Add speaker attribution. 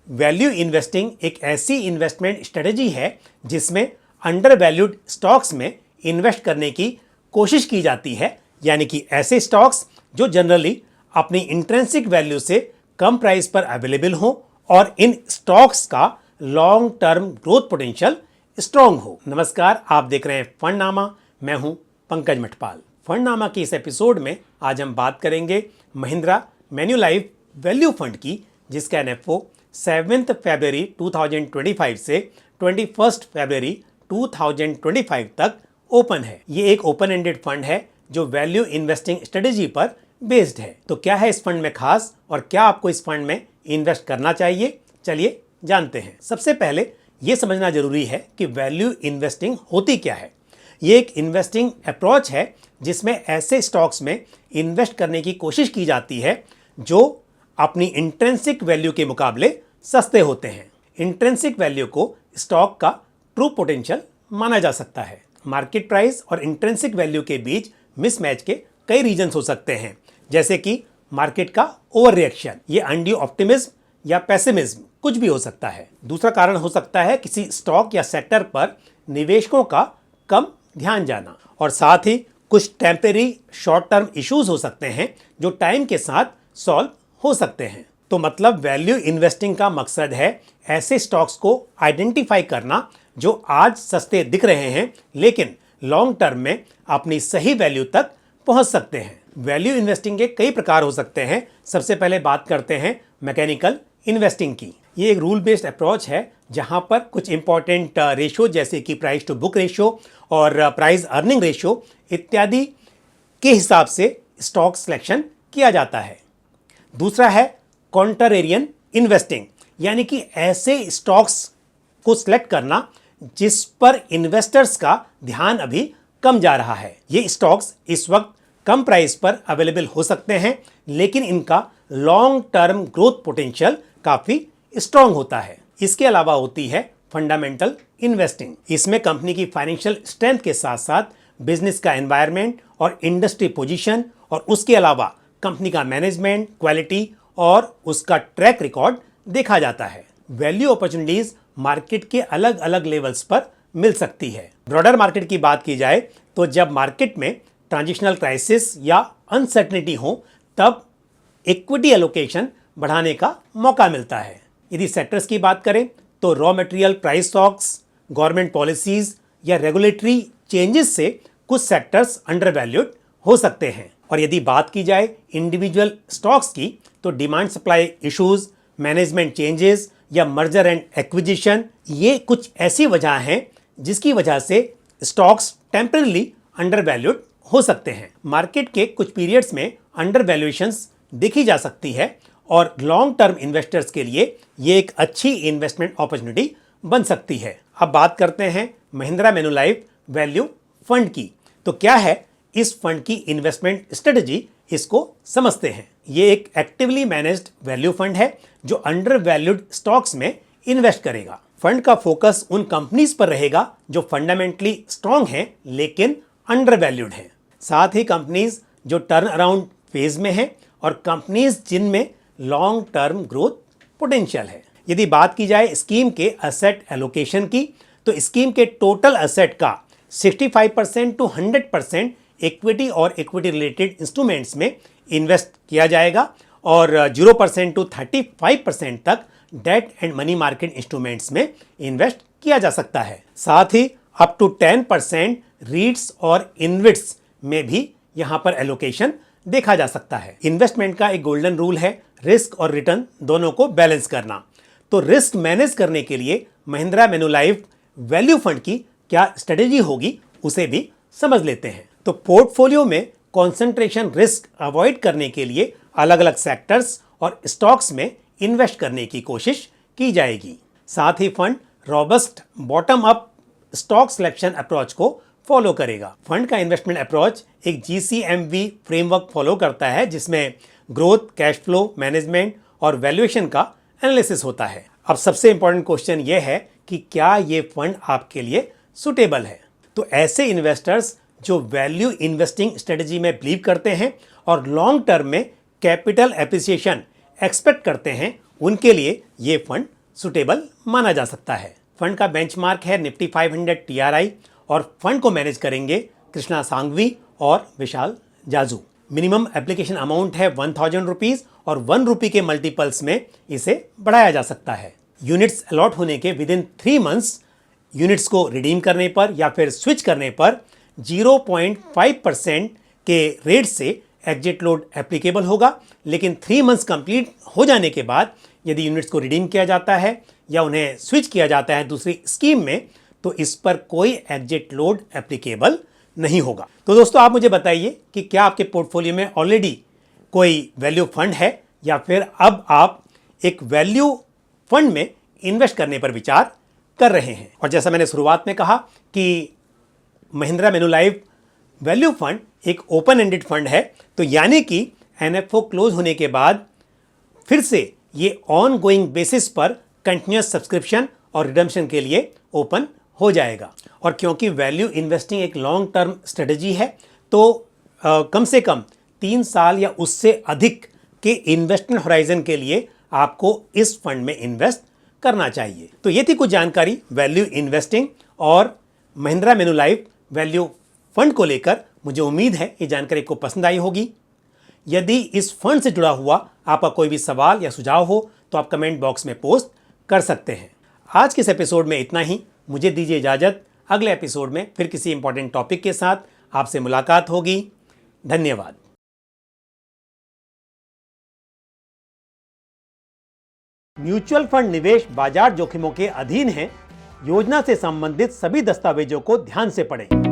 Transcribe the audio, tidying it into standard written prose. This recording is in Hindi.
Speaker 1: वैल्यू इन्वेस्टिंग एक ऐसी इन्वेस्टमेंट स्ट्रेटजी है जिसमें अंडर वैल्यूड स्टॉक्स में इन्वेस्ट करने की कोशिश की जाती है, यानी कि ऐसे स्टॉक्स जो जनरली अपनी इंट्रिंसिक वैल्यू से कम प्राइस पर अवेलेबल हो और इन स्टॉक्स का long term growth potential strong हो। नमस्कार, आप देख रहे हैं फंडनामा। मैं हूं पंकज मठपाल। फंडनामा की इस एपिसोड में आज हम बात करेंगे महिंद्रा मैन्युलाइफ वैल्यू फंड की, जिसका एनएफओ 7 फरवरी 2025 से 21 फरवरी 2025 तक ओपन है। ये एक ओपन एंडेड फंड है जो वैल्यू इन्वेस्टिंग स्ट्रेटेजी पर बेस्ड है। तो क्या है इस फंड में खास और क्या आपको इस फंड में इन्वेस्ट करना चाहिए, चलिए जानते हैं। सबसे पहले यह समझना जरूरी है कि वैल्यू इन्वेस्टिंग होती क्या है। ये एक इन्वेस्टिंग अप्रोच है जिसमें ऐसे स्टॉक्स में इन्वेस्ट करने की कोशिश की जाती है जो अपनी इंट्रिंसिक वैल्यू के मुकाबले सस्ते होते हैं। इंट्रिंसिक वैल्यू को स्टॉक का ट्रू पोटेंशियल माना जा सकता है। मार्केट प्राइस और इंट्रिंसिक वैल्यू के बीच मिसमैच के कई रीजंस हो सकते हैं, जैसे कि मार्केट का ओवर रिएक्शन, ये अनड्यू ऑप्टिमिज्म या पेसिमिज्म कुछ भी हो सकता है। दूसरा कारण हो सकता है किसी स्टॉक या सेक्टर पर निवेशकों का कम ध्यान जाना, और साथ ही कुछ टेम्परेरी शॉर्ट टर्म इश्यूज हो सकते हैं जो टाइम के साथ सॉल्व हो सकते हैं। तो मतलब वैल्यू इन्वेस्टिंग का मकसद है ऐसे स्टॉक्स को आइडेंटिफाई करना जो आज सस्ते दिख रहे हैं लेकिन लॉन्ग टर्म में अपनी सही वैल्यू तक पहुंच सकते हैं। वैल्यू इन्वेस्टिंग के कई प्रकार हो सकते हैं। सबसे पहले बात करते हैं मैकेनिकल इन्वेस्टिंग की। ये एक रूल बेस्ड अप्रोच है जहां पर कुछ इंपॉर्टेंट रेशियो जैसे कि प्राइस टू बुक रेशियो और प्राइस अर्निंग रेशियो इत्यादि के हिसाब से स्टॉक सिलेक्शन किया जाता है। दूसरा है कॉन्ट्रेरियन इन्वेस्टिंग, यानी कि ऐसे स्टॉक्स को सिलेक्ट करना जिस पर इन्वेस्टर्स का ध्यान अभी कम जा रहा है। ये स्टॉक्स इस वक्त कम प्राइस पर अवेलेबल हो सकते हैं लेकिन इनका लॉन्ग टर्म ग्रोथ पोटेंशियल काफी स्ट्रॉन्ग होता है। इसके अलावा होती है फंडामेंटल इन्वेस्टिंग। इसमें कंपनी की फाइनेंशियल स्ट्रेंथ के साथ साथ बिजनेस का एनवायरनमेंट और इंडस्ट्री पोजीशन और उसके अलावा कंपनी का मैनेजमेंट, क्वालिटी और उसका ट्रैक रिकॉर्ड देखा जाता है। वैल्यू अपॉर्चुनिटीज मार्केट के अलग अलग लेवल्स पर मिल सकती है। ब्रॉडर मार्केट की बात की जाए तो जब मार्केट में ट्रांजिशनल क्राइसिस या अनसर्टेनिटी हो तब इक्विटी एलोकेशन बढ़ाने का मौका मिलता है। यदि सेक्टर्स की बात करें तो raw material price shocks, government policies या रेगुलेटरी चेंजेस से कुछ सेक्टर्स अंडर वैल्यूड हो सकते हैं। और यदि बात की जाए इंडिविजुअल स्टॉक्स की तो demand supply issues, management changes या मर्जर एंड एक्विजिशन, ये कुछ ऐसी वजह हैं जिसकी वजह से स्टॉक्स टेम्परली अंडर वैल्यूड हो सकते हैं। मार्केट के कुछ पीरियड्स में अंडर वैल्यूएशंस देखी जा सकती है और लॉन्ग टर्म इन्वेस्टर्स के लिए ये एक अच्छी इन्वेस्टमेंट अपॉर्चुनिटी बन सकती है। अब बात करते हैं महिंद्रा मैन्युलाइफ वैल्यू फंड की। तो क्या है इस फंड की इन्वेस्टमेंट स्ट्रेटजी, इसको समझते हैं। ये एक एक्टिवली मैनेज्ड वैल्यू फंड है जो अंडर वैल्यूड स्टॉक्स में इन्वेस्ट करेगा। फंड का फोकस उन कंपनीज पर रहेगा जो फंडामेंटली स्ट्रॉन्ग हैं लेकिन अंडर वैल्यूड हैं। साथ ही कंपनीज जो टर्न अराउंड फेज में हैं और कंपनीज जिनमें लॉन्ग टर्म ग्रोथ पोटेंशियल है। यदि बात की जाए स्कीम के एसेट एलोकेशन की तो स्कीम के टोटल एसेट का 65% टू 100% इक्विटी और इक्विटी रिलेटेड इंस्ट्रूमेंट्स में इन्वेस्ट किया जाएगा और 0% टू 35% तक debt and money market instruments में इन्वेस्ट किया जा सकता है। साथ ही अप टू 10% रीट्स और इनविट्स में भी यहां पर एलोकेशन देखा जा सकता है। इन्वेस्टमेंट का एक गोल्डन रूल है रिस्क और रिटर्न दोनों को बैलेंस करना। तो रिस्क मैनेज करने के लिए महिंद्रा मैन्युलाइफ वैल्यू फंड की क्या स्ट्रेटेजी होगी उसे भी समझ लेते हैं। तो पोर्टफोलियो में कॉन्सेंट्रेशन रिस्क अवॉइड करने के लिए अलग अलग सेक्टर्स और स्टॉक्स में इन्वेस्ट करने की कोशिश की जाएगी। साथ ही fund robust bottom up stock selection approach को फॉलो करेगा। फंड का इन्वेस्टमेंट अप्रोच एक GCMV फ्रेमवर्क फॉलो करता है जिसमें ग्रोथ, कैश फ्लो, मैनेजमेंट और वैल्यूएशन का एनालिसिस होता है। अब सबसे इंपॉर्टेंट क्वेश्चन यह है कि क्या ये फंड आपके लिए सुटेबल है। तो ऐसे इन्वेस्टर्स जो वैल्यू इन्वेस्टिंग स्ट्रेटजी में बिलीव करते हैं और लॉन्ग टर्म में कैपिटल एप्रिसिएशन एक्सपेक्ट करते हैं, उनके लिए ये फंड सुटेबल माना जा सकता है। फंड का बेंचमार्क है निफ्टी 500 TRI और फंड को मैनेज करेंगे कृष्णा सांघवी और विशाल जाजू। मिनिमम एप्लीकेशन अमाउंट है 1000 रुपीज और 1 रुपी के मल्टीपल्स में इसे बढ़ाया जा सकता है। यूनिट्स अलॉट होने के विद इन 3 मंथ्स यूनिट्स को रिडीम करने पर या फिर स्विच करने पर 0.5% के रेट से एग्जिट लोड एप्लीकेबल होगा, लेकिन 3 मंथ्स कंप्लीट हो जाने के बाद यदि यूनिट्स को रिडीम किया जाता है या उन्हें स्विच किया जाता है दूसरी स्कीम में तो इस पर कोई एग्जिट लोड एप्लीकेबल नहीं होगा। तो दोस्तों आप मुझे बताइए कि क्या आपके पोर्टफोलियो में ऑलरेडी कोई वैल्यू फंड है या फिर अब आप एक वैल्यू फंड में इन्वेस्ट करने पर विचार कर रहे हैं। और जैसा मैंने शुरुआत में कहा कि महिंद्रा मैन्युलाइफ वैल्यू फंड एक ओपन एंडेड फंड है, तो यानी कि NFO क्लोज होने के बाद फिर से ये ऑन गोइंग बेसिस पर कंटिन्यूस सब्सक्रिप्शन और रिडम्पशन के लिए ओपन हो जाएगा। और क्योंकि वैल्यू इन्वेस्टिंग एक लॉन्ग टर्म स्ट्रेटजी है तो कम से कम 3 साल या उससे अधिक के इन्वेस्टमेंट होराइजन के लिए आपको इस फंड में इन्वेस्ट करना चाहिए। तो ये थी कुछ जानकारी वैल्यू इन्वेस्टिंग और महिंद्रा मैन्युलाइफ वैल्यू फंड को लेकर। मुझे उम्मीद है ये जानकारी को पसंद आई होगी। यदि इस फंड से जुड़ा हुआ आपका कोई भी सवाल या सुझाव हो तो आप कमेंट बॉक्स में पोस्ट कर सकते हैं। आज के इस एपिसोड में इतना ही। मुझे दीजिए इजाजत। अगले एपिसोड में फिर किसी इंपॉर्टेंट टॉपिक के साथ आपसे मुलाकात होगी। धन्यवाद। म्यूचुअल फंड निवेश बाजार जोखिमों के अधीन है। योजना से संबंधित सभी दस्तावेजों को ध्यान से पढ़ें।